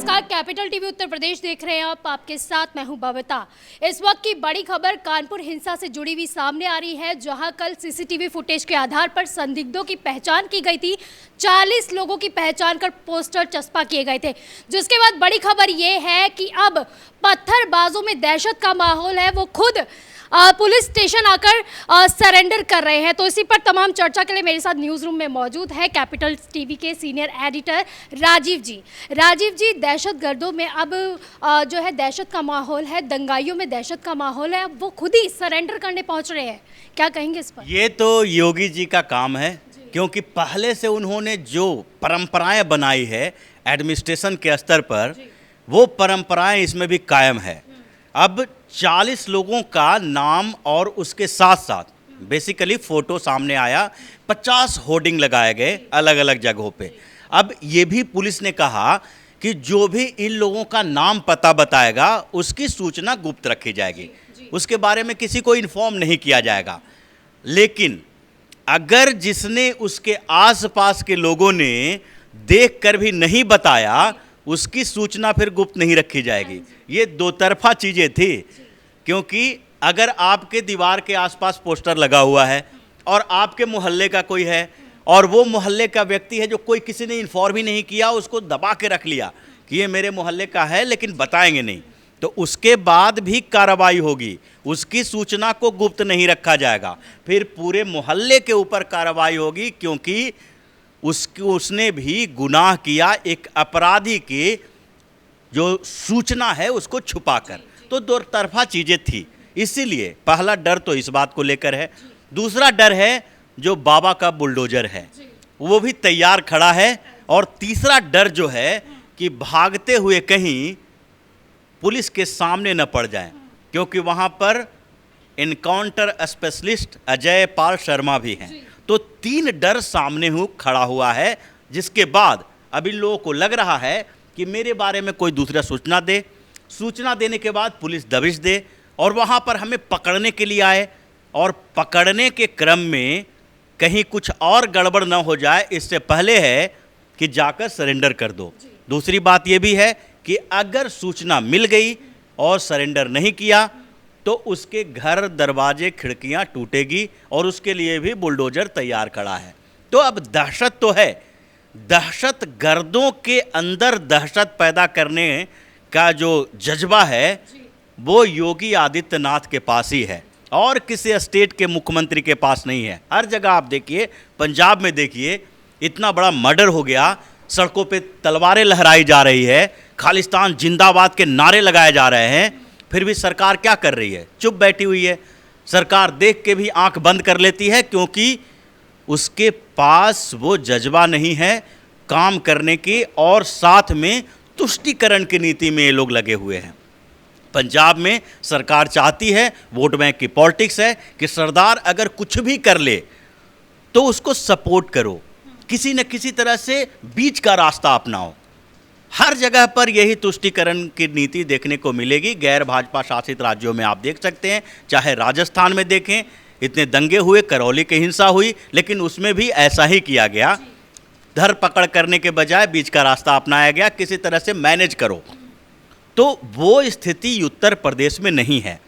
नमस्कार, capital TV Uttar Pradesh देख रहे हैं आप। आपके साथ मैं हूं बबीता। इस वक्त की बड़ी खबर कानपुर हिंसा से जुड़ी हुई सामने आ रही है, जहां कल सीसीटीवी फुटेज के आधार पर संदिग्धों की पहचान की गई थी। 40 लोगों की पहचान कर पोस्टर चस्पा किए गए थे। जिसके बाद बड़ी खबर यह है कि अब पत्थरबाजों में दहशत का माहौल है, वो खुद पुलिस स्टेशन आकर सरेंडर कर रहे हैं। तो इसी पर तमाम चर्चा के लिए मेरे साथ न्यूज़ रूम में मौजूद है कैपिटल टीवी के सीनियर एडिटर राजीव जी। राजीव जी, दहशतगर्दों में अब जो है दहशत का माहौल है, दंगाइयों में दहशत का माहौल है, अब वो खुद ही सरेंडर करने पहुंच रहे हैं, क्या कहेंगे इस पर? ये तो योगी जी का काम है, क्योंकि पहले से उन्होंने जो परंपराएं बनाई है एडमिनिस्ट्रेशन के स्तर पर, वो परंपराएं इसमें भी कायम है। अब 40 लोगों का नाम और उसके साथ साथ बेसिकली फ़ोटो सामने आया, 50 होर्डिंग लगाए गए अलग अलग जगहों पे। अब ये भी पुलिस ने कहा कि जो भी इन लोगों का नाम पता बताएगा उसकी सूचना गुप्त रखी जाएगी, उसके बारे में किसी को इन्फॉर्म नहीं किया जाएगा। लेकिन अगर जिसने उसके आसपास के लोगों ने देखकर भी नहीं बताया, उसकी सूचना फिर गुप्त नहीं रखी जाएगी। ये दो तरफा चीज़ें थी, क्योंकि अगर आपके दीवार के आसपास पोस्टर लगा हुआ है और आपके मोहल्ले का कोई है और वो मोहल्ले का व्यक्ति है जो कोई किसी ने इन्फॉर्म ही नहीं किया, उसको दबा के रख लिया कि ये मेरे मोहल्ले का है लेकिन बताएंगे नहीं, तो उसके बाद भी कार्रवाई होगी, उसकी सूचना को गुप्त नहीं रखा जाएगा, फिर पूरे मोहल्ले के ऊपर कार्रवाई होगी, क्योंकि उसने भी गुनाह किया एक अपराधी की जो सूचना है उसको छुपाकर। तो दो तरफा चीज़ें थी, इसीलिए पहला डर तो इस बात को लेकर है। दूसरा डर है जो बाबा का बुलडोजर है, वो भी तैयार खड़ा है। और तीसरा डर जो है कि भागते हुए कहीं पुलिस के सामने न पड़ जाएं, क्योंकि वहाँ पर इनकाउंटर स्पेशलिस्ट अजय पाल शर्मा भी हैं। तो 3 डर सामने खड़ा हुआ है, जिसके बाद अभी लोगों को लग रहा है कि मेरे बारे में कोई दूसरा सूचना दे, सूचना देने के बाद पुलिस दबिश दे और वहाँ पर हमें पकड़ने के लिए आए, और पकड़ने के क्रम में कहीं कुछ और गड़बड़ न हो जाए, इससे पहले है कि जाकर सरेंडर कर दो। दूसरी बात ये भी है कि अगर सूचना मिल गई और सरेंडर नहीं किया तो उसके घर दरवाजे खिड़कियां टूटेगी, और उसके लिए भी बुलडोजर तैयार खड़ा है। तो अब दहशत तो है, दहशत गर्दों के अंदर दहशत पैदा करने का जो जज्बा है वो योगी आदित्यनाथ के पास ही है, और किसी स्टेट के मुख्यमंत्री के पास नहीं है। हर जगह आप देखिए, पंजाब में देखिए, इतना बड़ा मर्डर हो गया, सड़कों पे तलवारें लहराई जा रही है, खालिस्तान जिंदाबाद के नारे लगाए जा रहे हैं, फिर भी सरकार क्या कर रही है? चुप बैठी हुई है। सरकार देख के भी आंख बंद कर लेती है, क्योंकि उसके पास वो जज्बा नहीं है काम करने की, और साथ में तुष्टीकरण की नीति में ये लोग लगे हुए हैं। पंजाब में सरकार चाहती है, वोट बैंक की पॉलिटिक्स है, कि सरदार अगर कुछ भी कर ले तो उसको सपोर्ट करो, किसी न किसी तरह से बीच का रास्ता अपनाओ। हर जगह पर यही तुष्टीकरण की नीति देखने को मिलेगी। गैर भाजपा शासित राज्यों में आप देख सकते हैं, चाहे राजस्थान में देखें, इतने दंगे हुए, करौली की हिंसा हुई, लेकिन उसमें भी ऐसा ही किया गया। धर पकड़ करने के बजाय बीच का रास्ता अपनाया गया, किसी तरह से मैनेज करो। तो वो स्थिति उत्तर प्रदेश में नहीं है।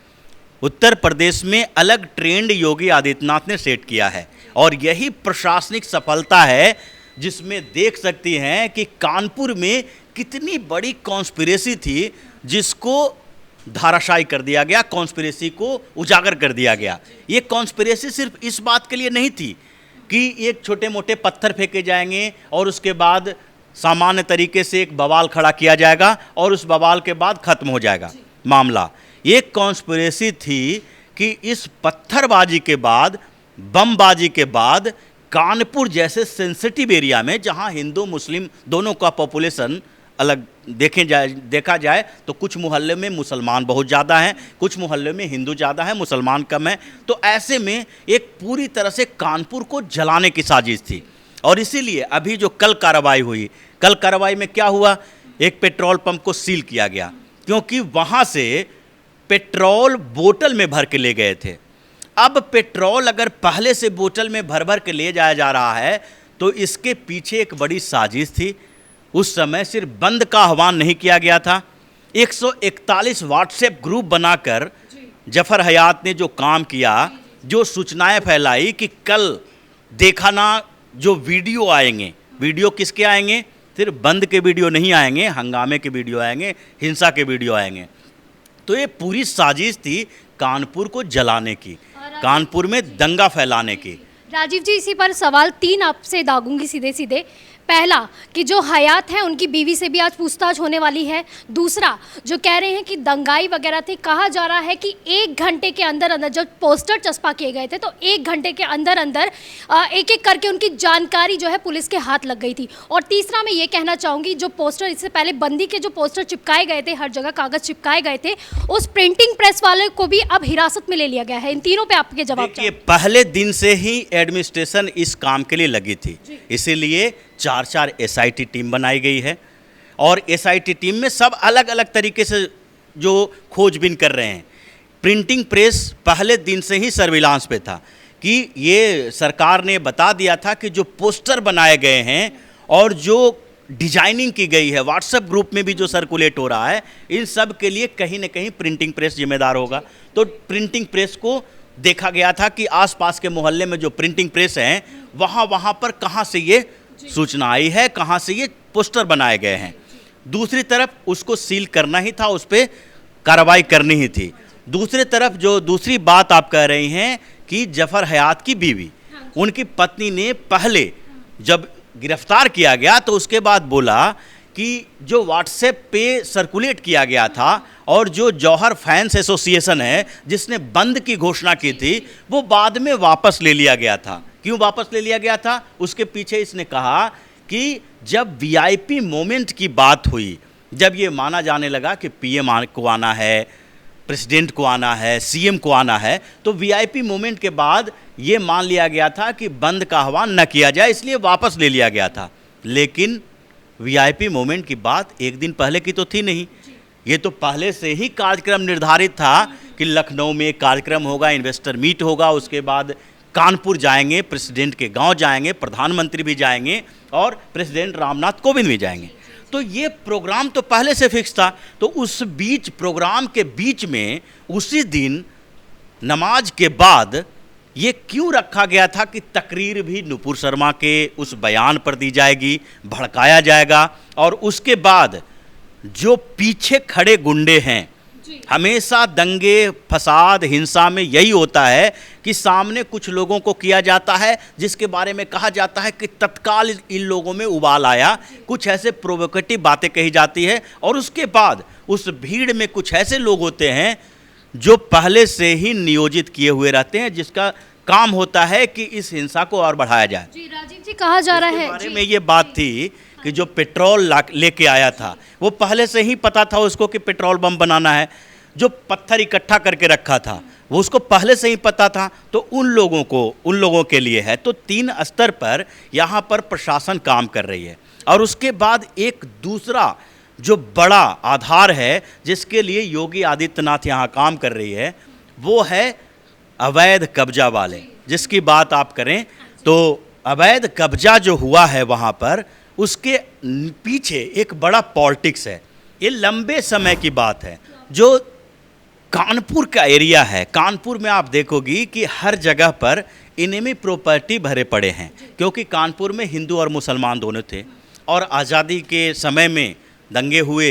उत्तर प्रदेश में अलग ट्रेंड योगी आदित्यनाथ ने सेट किया है, और यही प्रशासनिक सफलता है जिसमें देख सकती हैं कि कानपुर में कितनी बड़ी कॉन्स्पिरेसी थी, जिसको धाराशायी कर दिया गया, कॉन्स्पिरेसी को उजागर कर दिया गया। ये कॉन्स्पिरेसी सिर्फ इस बात के लिए नहीं थी कि एक छोटे मोटे पत्थर फेंके जाएंगे और उसके बाद सामान्य तरीके से एक बवाल खड़ा किया जाएगा और उस बवाल के बाद खत्म हो जाएगा मामला। ये कॉन्स्पिरेसी थी कि इस पत्थरबाजी के बाद, बमबाजी के बाद, कानपुर जैसे सेंसिटिव एरिया में, जहां हिंदू मुस्लिम दोनों का पॉपुलेशन अलग देखा जाए तो कुछ मोहल्ले में मुसलमान बहुत ज़्यादा हैं, कुछ मोहल्ले में हिंदू ज़्यादा है, मुसलमान कम है। तो ऐसे में एक पूरी तरह से कानपुर को जलाने की साजिश थी। और इसीलिए अभी जो कल कार्रवाई हुई, कल कार्रवाई में क्या हुआ? एक पेट्रोल पंप को सील किया गया, क्योंकि वहाँ से पेट्रोल बोतल में भर के ले गए थे। अब पेट्रोल अगर पहले से बोतल में भर भर के ले जाया जा रहा है तो इसके पीछे एक बड़ी साजिश थी। उस समय सिर्फ बंद का आह्वान नहीं किया गया था, 141 व्हाट्सएप ग्रुप बनाकर जफर हयात ने जो काम किया, जो सूचनाएं फैलाई कि कल देखा ना जो वीडियो आएंगे, वीडियो किसके आएंगे, सिर्फ बंद के वीडियो नहीं आएंगे, हंगामे के वीडियो आएंगे, हिंसा के वीडियो आएंगे। तो ये पूरी साजिश थी कानपुर को जलाने की, कानपुर में दंगा फैलाने की। राजीव जी, इसी पर सवाल 3 आपसे दागूंगी सीधे सीधे। पहला कि जो हयात है उनकी बीवी से भी आज पूछताछ होने वाली है। दूसरा, जो कह रहे हैं कि दंगाई वगैरह थी, कहा जा रहा है कि 1 घंटे के अंदर अंदर जब पोस्टर चस्पा किए गए थे तो 1 घंटे के अंदर अंदर एक एक करके उनकी जानकारी जो है पुलिस के हाथ लग गई थी। और तीसरा, मैं ये कहना चाहूँगी, जो पोस्टर इससे पहले बंदी के जो पोस्टर चिपकाए गए थे, हर जगह कागज़ चिपकाए गए थे, उस प्रिंटिंग प्रेस वाले को भी अब हिरासत में ले लिया गया है। इन तीनों पर आपके जवाब। ये पहले दिन से ही एडमिनिस्ट्रेशन इस काम के लिए लगी थी, इसीलिए 4 SIT टीम बनाई गई है और SIT टीम में सब अलग अलग तरीके से जो खोजबीन कर रहे हैं। प्रिंटिंग प्रेस पहले दिन से ही सर्विलांस पे था कि ये सरकार ने बता दिया था कि जो पोस्टर बनाए गए हैं और जो डिजाइनिंग की गई है, व्हाट्सएप ग्रुप में भी जो सर्कुलेट हो रहा है, इन सब के लिए कहीं ना कहीं प्रिंटिंग प्रेस जिम्मेदार होगा। तो प्रिंटिंग प्रेस को देखा गया था कि आसपास के मोहल्ले में जो प्रिंटिंग प्रेस हैं वहाँ पर कहाँ से ये सूचना आई है, कहाँ से ये पोस्टर बनाए गए हैं। दूसरी तरफ उसको सील करना ही था, उस पर कार्रवाई करनी ही थी। दूसरी तरफ जो दूसरी बात आप कह रही हैं कि जफर हयात की बीवी, उनकी पत्नी ने पहले जब गिरफ्तार किया गया तो उसके बाद बोला कि जो व्हाट्सएप पे सर्कुलेट किया गया था और जो जौहर फैंस एसोसिएशन है जिसने बंद की घोषणा की थी, वो बाद में वापस ले लिया गया था। क्यों वापस ले लिया गया था? उसके पीछे इसने कहा कि जब VIP मोमेंट की बात हुई, जब ये माना जाने लगा कि PM को आना है, प्रेसिडेंट को आना है, CM को आना है, तो VIP मोमेंट के बाद ये मान लिया गया था कि बंद का आह्वान न किया जाए, इसलिए वापस ले लिया गया था। लेकिन VIP मोमेंट की बात एक दिन पहले की तो थी नहीं, ये तो पहले से ही कार्यक्रम निर्धारित था कि लखनऊ में कार्यक्रम होगा, इन्वेस्टर मीट होगा, उसके बाद कानपुर जाएंगे, प्रेसिडेंट के गांव जाएंगे, प्रधानमंत्री भी जाएंगे और प्रेसिडेंट रामनाथ कोविंद भी जाएंगे। तो ये प्रोग्राम तो पहले से फिक्स था। तो उस बीच प्रोग्राम के बीच में उसी दिन नमाज के बाद ये क्यों रखा गया था कि तकरीर भी नुपुर शर्मा के उस बयान पर दी जाएगी, भड़काया जाएगा और उसके बाद जो पीछे खड़े गुंडे हैं, हमेशा दंगे फसाद हिंसा में यही होता है कि सामने कुछ लोगों को किया जाता है जिसके बारे में कहा जाता है कि तत्काल इन लोगों में उबाल आया, कुछ ऐसे प्रोवोकेटिव बातें कही जाती है और उसके बाद उस भीड़ में कुछ ऐसे लोग होते हैं जो पहले से ही नियोजित किए हुए रहते हैं, जिसका काम होता है कि इस हिंसा को और बढ़ाया जाए। जी राजीव जी, कहा जा रहा है बारे में ये बात थी कि जो पेट्रोल लेके आया था वो पहले से ही पता था उसको कि पेट्रोल बम बनाना है। जो पत्थर इकट्ठा करके रखा था वो उसको पहले से ही पता था। तो उन लोगों के लिए है। तो 3 स्तर पर यहाँ पर प्रशासन काम कर रही है। और उसके बाद एक दूसरा जो बड़ा आधार है जिसके लिए योगी आदित्यनाथ यहाँ काम कर रही है, वो है अवैध कब्जा वाले। जिसकी बात आप करें तो अवैध कब्जा जो हुआ है वहाँ पर, उसके पीछे एक बड़ा पॉलिटिक्स है। ये लंबे समय की बात है। जो कानपुर का एरिया है, कानपुर में आप देखोगी कि हर जगह पर इनेमी प्रॉपर्टी भरे पड़े हैं, क्योंकि कानपुर में हिंदू और मुसलमान दोनों थे और आज़ादी के समय में दंगे हुए,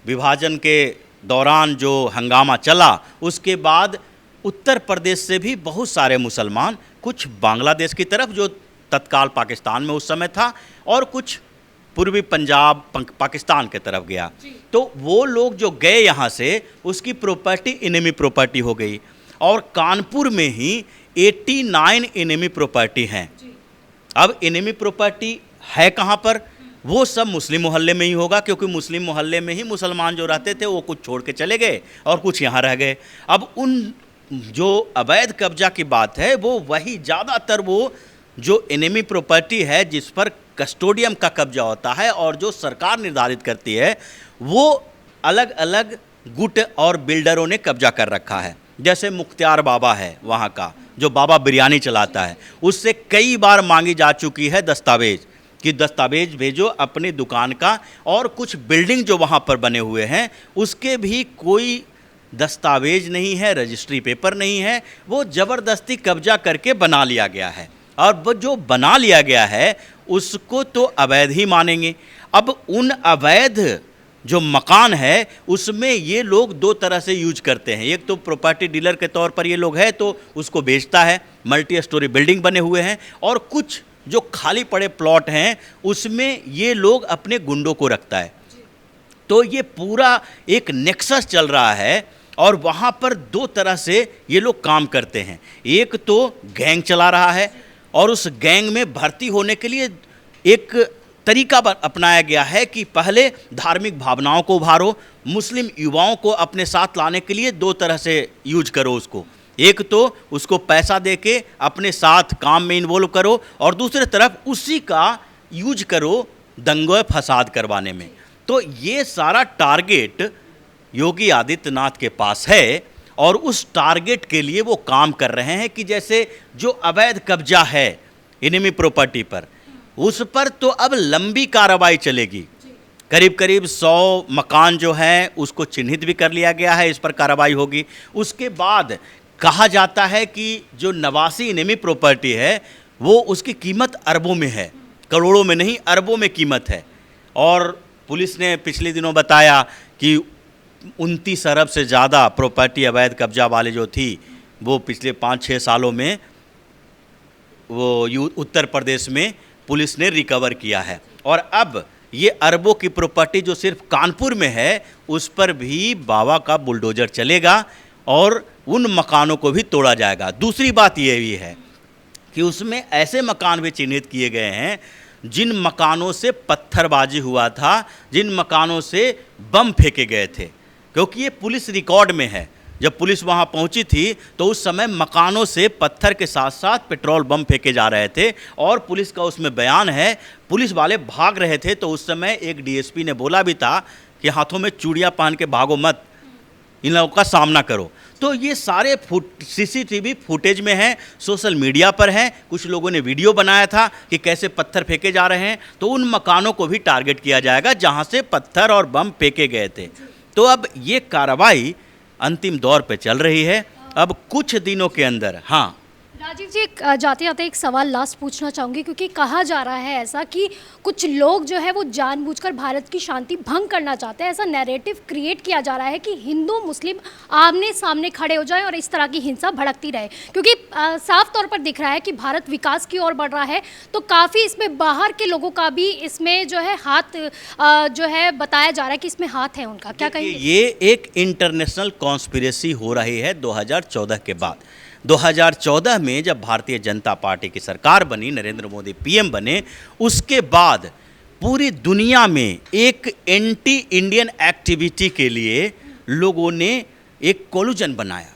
विभाजन के दौरान जो हंगामा चला, उसके बाद उत्तर प्रदेश से भी बहुत सारे मुसलमान, कुछ बांग्लादेश की तरफ जो तत्काल पाकिस्तान में उस समय था और कुछ पूर्वी पंजाब पाकिस्तान के तरफ गया। तो वो लोग जो गए यहाँ से, उसकी प्रॉपर्टी इनेमी प्रॉपर्टी हो गई और कानपुर में ही 89 इनेमी प्रॉपर्टी हैं। अब इनेमी प्रॉपर्टी है कहाँ पर? वो सब मुस्लिम मोहल्ले में ही होगा, क्योंकि मुस्लिम मोहल्ले में ही मुसलमान जो रहते थे वो कुछ छोड़ के चले गए और कुछ यहाँ रह गए। अब उन जो अवैध कब्जा की बात है वो वही ज़्यादातर वो जो इनेमी प्रॉपर्टी है जिस पर कस्टोडियम का कब्जा होता है और जो सरकार निर्धारित करती है, वो अलग अलग गुट और बिल्डरों ने कब्जा कर रखा है। जैसे मुख्तियार बाबा है वहाँ का, जो बाबा बिरयानी चलाता है, उससे कई बार मांगी जा चुकी है दस्तावेज कि दस्तावेज भेजो अपनी दुकान का, और कुछ बिल्डिंग जो वहाँ पर बने हुए हैं उसके भी कोई दस्तावेज नहीं है, रजिस्ट्री पेपर नहीं है, वो ज़बरदस्ती कब्जा करके बना लिया गया है। और वो जो बना लिया गया है उसको तो अवैध ही मानेंगे। अब उन अवैध जो मकान है उसमें ये लोग दो तरह से यूज करते हैं। एक तो प्रॉपर्टी डीलर के तौर पर ये लोग है तो उसको बेचता है, मल्टी स्टोरी बिल्डिंग बने हुए हैं, और कुछ जो खाली पड़े प्लॉट हैं उसमें ये लोग अपने गुंडों को रखता है। तो ये पूरा एक नेक्सस चल रहा है, और वहाँ पर दो तरह से ये लोग काम करते हैं। एक तो गैंग चला रहा है, और उस गैंग में भर्ती होने के लिए एक तरीका अपनाया गया है कि पहले धार्मिक भावनाओं को उभारो, मुस्लिम युवाओं को अपने साथ लाने के लिए दो तरह से यूज करो उसको। एक तो उसको पैसा देके अपने साथ काम में इन्वॉल्व करो, और दूसरी तरफ उसी का यूज करो दंगे फसाद करवाने में। तो ये सारा टारगेट योगी आदित्यनाथ के पास है, और उस टारगेट के लिए वो काम कर रहे हैं कि जैसे जो अवैध कब्जा है इनमी प्रॉपर्टी पर, उस पर तो अब लंबी कार्रवाई चलेगी। करीब करीब 100 मकान जो हैं उसको चिन्हित भी कर लिया गया है, इस पर कार्रवाई होगी। उसके बाद कहा जाता है कि जो नवासी इनमी प्रॉपर्टी है वो उसकी कीमत अरबों में है, करोड़ों में नहीं, अरबों में कीमत है। और पुलिस ने पिछले दिनों बताया कि 29 अरब से ज़्यादा प्रॉपर्टी अवैध कब्जा वाले जो थी वो पिछले 5-6 सालों में वो उत्तर प्रदेश में पुलिस ने रिकवर किया है। और अब ये अरबों की प्रॉपर्टी जो सिर्फ कानपुर में है उस पर भी बाबा का बुलडोजर चलेगा और उन मकानों को भी तोड़ा जाएगा। दूसरी बात ये भी है कि उसमें ऐसे मकान भी चिन्हित किए गए हैं जिन मकानों से पत्थरबाजी हुआ था, जिन मकानों से बम फेंके गए थे, क्योंकि ये पुलिस रिकॉर्ड में है। जब पुलिस वहाँ पहुँची थी तो उस समय मकानों से पत्थर के साथ साथ पेट्रोल बम फेंके जा रहे थे, और पुलिस का उसमें बयान है पुलिस वाले भाग रहे थे तो उस समय एक डीएसपी ने बोला भी था कि हाथों में चूड़ियाँ पहन के भागो मत, इन लोगों का सामना करो। तो ये सारे सीसीटीवी फुटेज में हैं, सोशल मीडिया पर हैं। कुछ लोगों ने वीडियो बनाया था कि कैसे पत्थर फेंके जा रहे हैं, तो उन मकानों को भी टारगेट किया जाएगा जहाँ से पत्थर और बम फेंके गए थे। तो अब ये कार्रवाई अंतिम दौर पे चल रही है। अब कुछ दिनों के अंदर, हाँ राजीव जी, जाते जाते एक सवाल लास्ट पूछना चाहूँगी, क्योंकि कहा जा रहा है ऐसा कि कुछ लोग जो है वो जानबूझकर भारत की शांति भंग करना चाहते हैं। ऐसा नैरेटिव क्रिएट किया जा रहा है कि हिंदू मुस्लिम आमने सामने खड़े हो जाए और इस तरह की हिंसा भड़कती रहे, क्योंकि साफ तौर पर दिख रहा है कि भारत विकास की ओर बढ़ रहा है। तो काफ़ी इसमें बाहर के लोगों का भी इसमें जो है हाथ जो है बताया जा रहा है कि इसमें हाथ है उनका, क्या कहेंगे? ये एक इंटरनेशनल कॉन्स्पिरेसी हो रही है 2014 के बाद। 2014 में जब भारतीय जनता पार्टी की सरकार बनी, नरेंद्र मोदी पीएम बने, उसके बाद पूरी दुनिया में एक एंटी इंडियन एक्टिविटी के लिए लोगों ने एक कोलूजन बनाया।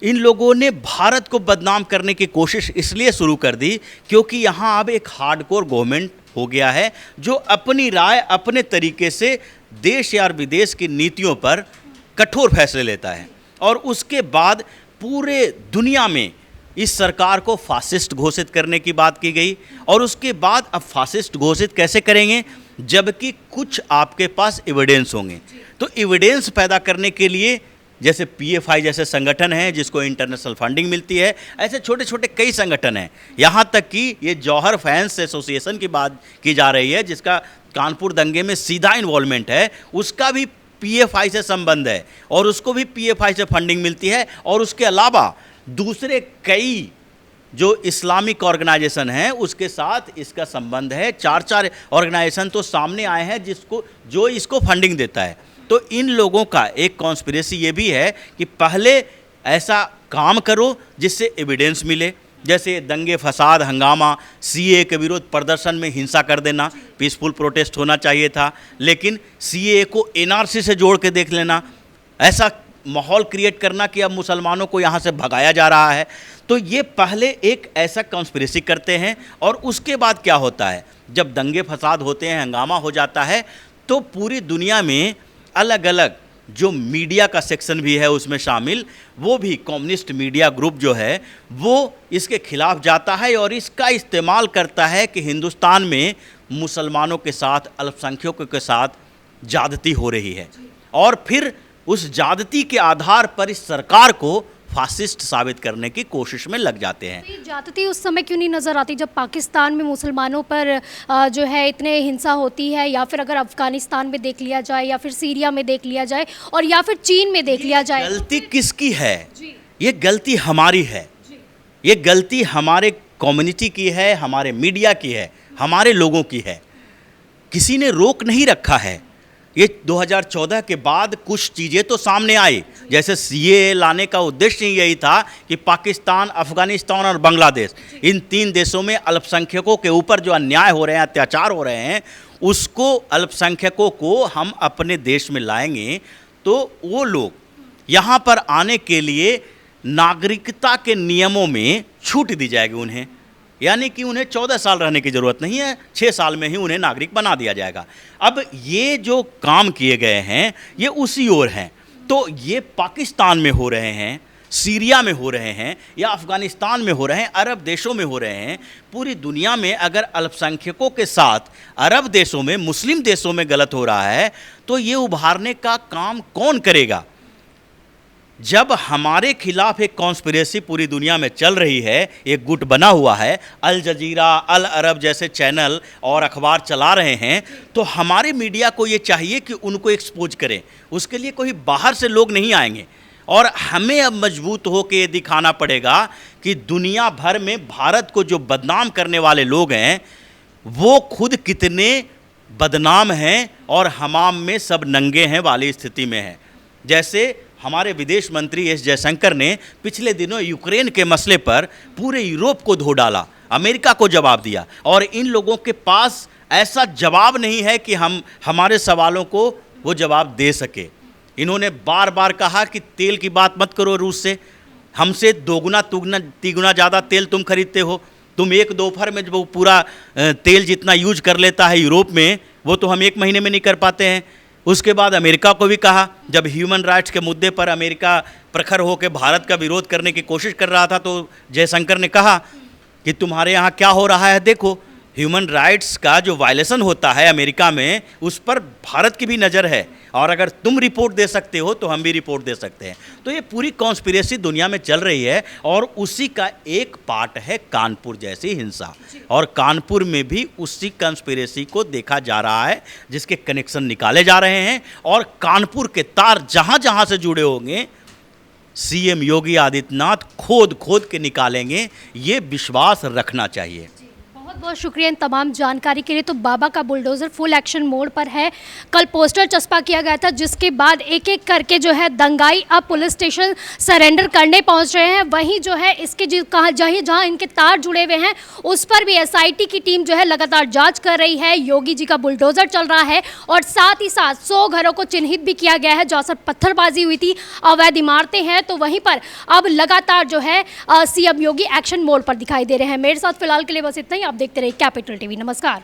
इन लोगों ने भारत को बदनाम करने की कोशिश इसलिए शुरू कर दी क्योंकि यहाँ अब एक हार्डकोर गवर्नमेंट हो गया है जो अपनी राय अपने तरीके से देश या विदेश की नीतियों पर कठोर फैसले लेता है। और उसके बाद पूरे दुनिया में इस सरकार को फासिस्ट घोषित करने की बात की गई, और उसके बाद अब फासिस्ट घोषित कैसे करेंगे जबकि कुछ आपके पास एविडेंस होंगे। तो एविडेंस पैदा करने के लिए जैसे पीएफआई जैसे संगठन हैं जिसको इंटरनेशनल फंडिंग मिलती है, ऐसे छोटे छोटे कई संगठन हैं। यहाँ तक कि ये जौहर फैंस एसोसिएशन की बात की जा रही है जिसका कानपुर दंगे में सीधा इन्वॉल्वमेंट है, उसका भी पीएफआई से संबंध है और उसको भी पीएफआई से फंडिंग मिलती है। और उसके अलावा दूसरे कई जो इस्लामिक ऑर्गेनाइजेशन हैं उसके साथ इसका संबंध है। 4 ऑर्गेनाइजेशन तो सामने आए हैं जो इसको फंडिंग देता है। तो इन लोगों का एक कॉन्स्पिरेसी ये भी है कि पहले ऐसा काम करो जिससे एविडेंस मिले, जैसे दंगे फसाद हंगामा, सीए के विरोध प्रदर्शन में हिंसा कर देना, पीसफुल प्रोटेस्ट होना चाहिए था, लेकिन सीए को एनआरसी से जोड़ के देख लेना, ऐसा माहौल क्रिएट करना कि अब मुसलमानों को यहाँ से भगाया जा रहा है। तो ये पहले एक ऐसा कॉन्स्पिरेसी करते हैं, और उसके बाद क्या होता है जब दंगे फसाद होते हैं, हंगामा हो जाता है, तो पूरी दुनिया में अलग अलग जो मीडिया का सेक्शन भी है उसमें शामिल, वो भी कम्युनिस्ट मीडिया ग्रुप जो है वो इसके खिलाफ जाता है और इसका इस्तेमाल करता है कि हिंदुस्तान में मुसलमानों के साथ, अल्पसंख्यकों के साथ ज्यादती हो रही है और फिर उस ज्यादती के आधार पर इस सरकार को फासिस्ट साबित करने की कोशिश में लग जाते हैं। तो ये ज्यादती उस समय क्यों नहीं नज़र आती जब पाकिस्तान में मुसलमानों पर जो है इतने हिंसा होती है, या फिर अगर अफगानिस्तान में देख लिया जाए, या फिर सीरिया में देख लिया जाए, और या फिर चीन में देख लिया जाए? गलती किसकी है? ये गलती हमारी है, ये गलती हमारे कम्युनिटी की है, हमारे मीडिया की है, हमारे लोगों की है। किसी ने रोक नहीं रखा है। ये 2014 के बाद कुछ चीज़ें तो सामने आई, जैसे सीएए लाने का उद्देश्य यही था कि पाकिस्तान, अफगानिस्तान और बांग्लादेश, इन 3 देशों में अल्पसंख्यकों के ऊपर जो अन्याय हो रहे हैं, अत्याचार हो रहे हैं, उसको अल्पसंख्यकों को हम अपने देश में लाएंगे तो वो लोग यहाँ पर आने के लिए नागरिकता के नियमों में छूट दी जाएगी उन्हें, यानी कि उन्हें 14 साल रहने की ज़रूरत नहीं है, 6 साल में ही उन्हें नागरिक बना दिया जाएगा। अब ये जो काम किए गए हैं ये उसी ओर हैं। तो ये पाकिस्तान में हो रहे हैं, सीरिया में हो रहे हैं, या अफ़गानिस्तान में हो रहे हैं, अरब देशों में हो रहे हैं। पूरी दुनिया में अगर अल्पसंख्यकों के साथ अरब देशों में, मुस्लिम देशों में गलत हो रहा है तो ये उभारने का काम कौन करेगा? जब हमारे खिलाफ एक कॉन्स्पिरेसी पूरी दुनिया में चल रही है, एक गुट बना हुआ है, अल जजीरा, अल अरब जैसे चैनल और अखबार चला रहे हैं, तो हमारे मीडिया को ये चाहिए कि उनको एक्सपोज करें। उसके लिए कोई बाहर से लोग नहीं आएंगे और हमें अब मजबूत हो के ये दिखाना पड़ेगा कि दुनिया भर में भारत को जो बदनाम करने वाले लोग हैं वो खुद कितने बदनाम हैं और हमाम में सब नंगे हैं वाली स्थिति में है। जैसे हमारे विदेश मंत्री एस जयशंकर ने पिछले दिनों यूक्रेन के मसले पर पूरे यूरोप को धो डाला, अमेरिका को जवाब दिया, और इन लोगों के पास ऐसा जवाब नहीं है कि हम हमारे सवालों को वो जवाब दे सके। इन्होंने बार बार कहा कि तेल की बात मत करो रूस से, हमसे दोगुना तिगुना ज़्यादा तेल तुम खरीदते हो, तुम एक दोपहर में जो पूरा तेल जितना यूज कर लेता है यूरोप में वो तो हम 1 महीने में नहीं कर पाते हैं। उसके बाद अमेरिका को भी कहा, जब ह्यूमन राइट्स के मुद्दे पर अमेरिका प्रखर होकर भारत का विरोध करने की कोशिश कर रहा था तो जयशंकर ने कहा कि तुम्हारे यहाँ क्या हो रहा है, देखो ह्यूमन राइट्स का जो वायलेशन होता है अमेरिका में उस पर भारत की भी नज़र है, और अगर तुम रिपोर्ट दे सकते हो तो हम भी रिपोर्ट दे सकते हैं। तो ये पूरी कॉन्स्पिरेसी दुनिया में चल रही है और उसी का एक पार्ट है कानपुर जैसी हिंसा, और कानपुर में भी उसी कॉन्स्पिरेसी को देखा जा रहा है जिसके कनेक्शन निकाले जा रहे हैं, और कानपुर के तार जहाँ जहाँ से जुड़े होंगे सीएम योगी आदित्यनाथ खोद खोद के निकालेंगे, ये विश्वास रखना चाहिए। बहुत बहुत शुक्रिया इन तमाम जानकारी के लिए। तो बाबा का बुलडोज़र फुल एक्शन मोड पर है। कल पोस्टर चस्पा किया गया था जिसके बाद एक एक करके जो है दंगाई अब पुलिस स्टेशन सरेंडर करने पहुंच रहे हैं। वहीं जो है इसके जहाँ इनके तार जुड़े हुए हैं उस पर भी एसआईटी की टीम जो है लगातार जांच कर रही है। योगी जी का बुलडोज़र चल रहा है और साथ ही साथ 100 घरों को चिन्हित भी किया गया है जहाँ से पत्थरबाजी हुई थी, अवैध इमारतें हैं। तो वहीं पर अब लगातार जो है सीएम योगी एक्शन मोड पर दिखाई दे रहे हैं। मेरे साथ फिलहाल के लिए बस इतना ही। आप देखते रहिए कैपिटल टीवी। नमस्कार।